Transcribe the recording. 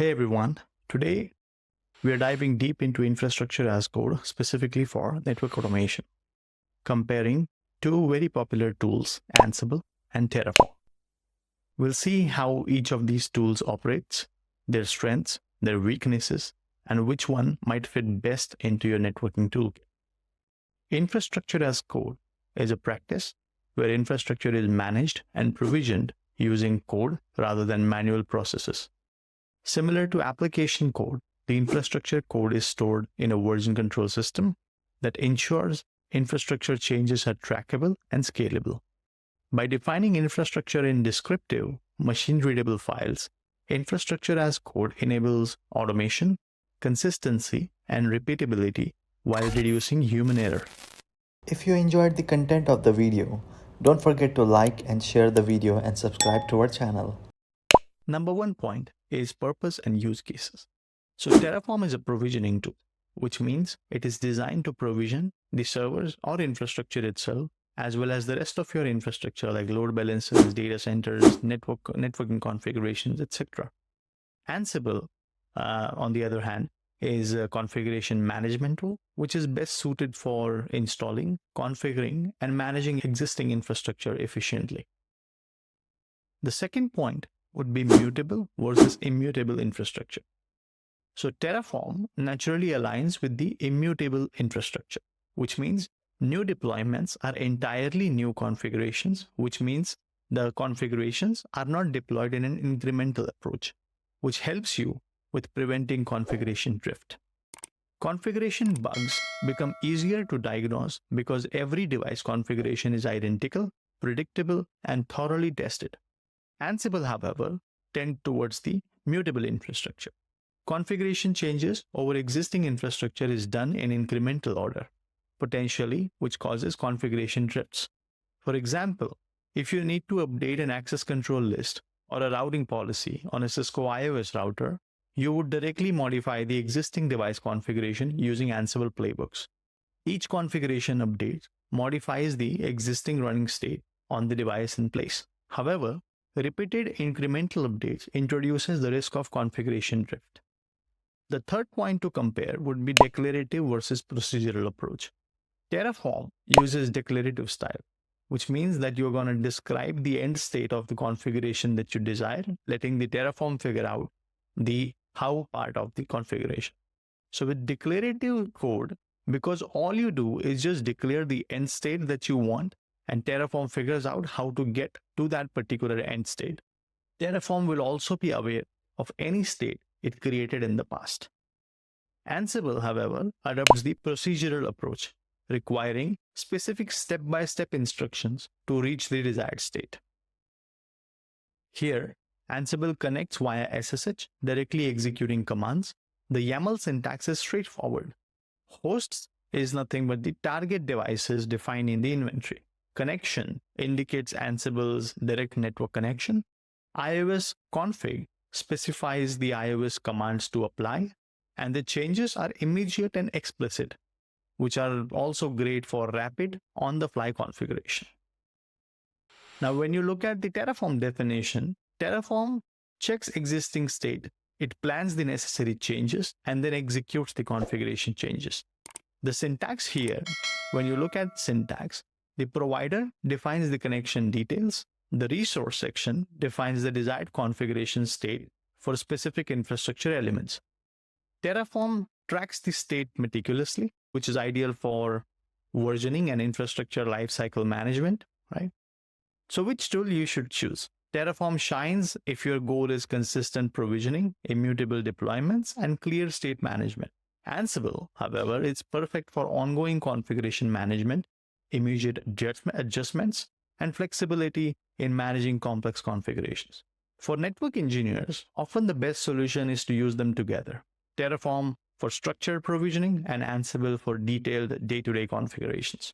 Hey everyone, today we are diving deep into infrastructure as code specifically for network automation, comparing two very popular tools, Ansible and Terraform. We'll see how each of these tools operates, their strengths, their weaknesses, and which one might fit best into your networking toolkit. Infrastructure as code is a practice where infrastructure is managed and provisioned using code rather than manual processes. Similar to application code, the infrastructure code is stored in a version control system that ensures infrastructure changes are trackable and scalable. By defining infrastructure in descriptive, machine-readable files, infrastructure as code enables automation, consistency, and repeatability while reducing human error. If you enjoyed the content of the video, don't forget to like and share the video and subscribe to our channel. Number one point is purpose and use cases. So Terraform is a provisioning tool, which means it is designed to provision the servers or infrastructure itself, as well as the rest of your infrastructure like load balancers, data centers, networking configurations, etc. Ansible, on the other hand, is a configuration management tool, which is best suited for installing, configuring, and managing existing infrastructure efficiently. The second point would be mutable versus immutable infrastructure. So Terraform naturally aligns with the immutable infrastructure, which means new deployments are entirely new configurations, which means the configurations are not deployed in an incremental approach, which helps you with preventing configuration drift. Configuration bugs become easier to diagnose because every device configuration is identical, predictable, and thoroughly tested. Ansible, however, tend towards the mutable infrastructure. Configuration changes over existing infrastructure is done in incremental order, potentially which causes configuration drifts. For example, if you need to update an access control list or a routing policy on a Cisco iOS router, you would directly modify the existing device configuration using Ansible playbooks. Each configuration update modifies the existing running state on the device in place. However, repeated incremental updates introduces the risk of configuration drift. The third point to compare would be declarative versus procedural approach. Terraform uses declarative style, which means that you're going to describe the end state of the configuration that you desire, letting the Terraform figure out the how part of the configuration. So with declarative code, because all you do is just declare the end state that you want, and Terraform figures out how to get to that particular end state. Terraform will also be aware of any state it created in the past. Ansible, however, adopts the procedural approach, requiring specific step-by-step instructions to reach the desired state. Here, Ansible connects via SSH, directly executing commands. The YAML syntax is straightforward. Hosts is nothing but the target devices defined in the inventory. Connection indicates Ansible's direct network connection. iOS config specifies the iOS commands to apply, and the changes are immediate and explicit, which are also great for rapid on-the-fly configuration. Now, when you look at the Terraform definition, Terraform checks existing state, it plans the necessary changes, and then executes the configuration changes. The syntax here, when you look at syntax, the provider defines the connection details. The resource section defines the desired configuration state for specific infrastructure elements. Terraform tracks the state meticulously, which is ideal for versioning and infrastructure lifecycle management, right? So which tool you should choose? Terraform shines if your goal is consistent provisioning, immutable deployments, and clear state management. Ansible, however, is perfect for ongoing configuration management, immediate adjustments, and flexibility in managing complex configurations. For network engineers, often the best solution is to use them together. Terraform for structured provisioning and Ansible for detailed day-to-day configurations.